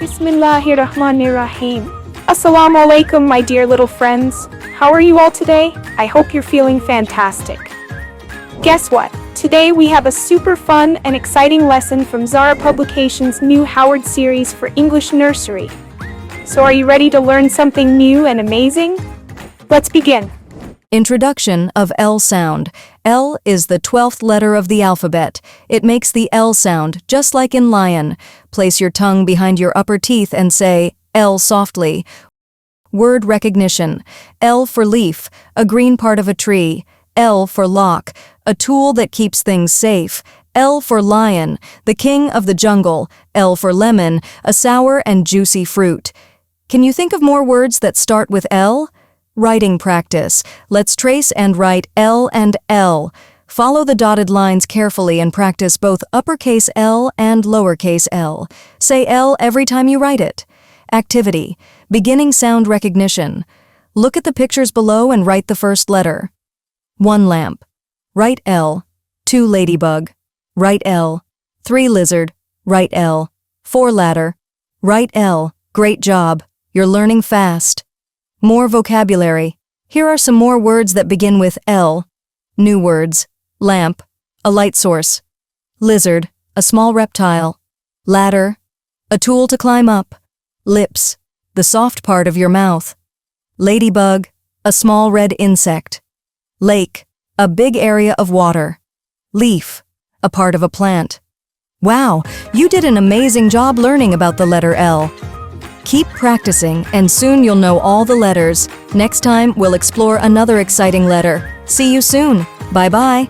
Bismillahirrahmanirrahim. Assalamu alaikum, my dear little friends. How are you all today? I hope you're feeling fantastic. Guess what? Today we have a super fun and exciting lesson from Zara Publications' new Howard series for English Nursery. So are you ready to learn something new and amazing? Let's begin. Introduction of L sound. L is the 12th letter of the alphabet. It makes the L sound, just like in lion. Place your tongue behind your upper teeth and say L softly. Word recognition. L for leaf, a green part of a tree. L for lock, a tool that keeps things safe. L for lion, the king of the jungle. L for lemon, a sour and juicy fruit. Can you think of more words that start with L? Writing practice. Let's trace and write L and L. Follow the dotted lines carefully and practice both uppercase L and lowercase l. Say L every time you write it. Activity. Beginning sound recognition. Look at the pictures below and write the first letter. 1 lamp. Write L. 2 ladybug. Write L. 3 lizard. Write L. 4 ladder. Write L. Great job. You're learning fast. More vocabulary. Here are some more words that begin with L. New words. Lamp, a light source. Lizard, a small reptile. Ladder, a tool to climb up. Lips, the soft part of your mouth. Ladybug, a small red insect. Lake, a big area of water. Leaf, a part of a plant. Wow, you did an amazing job learning about the letter L. Keep practicing, and soon you'll know all the letters. Next time, we'll explore another exciting letter. See you soon. Bye-bye.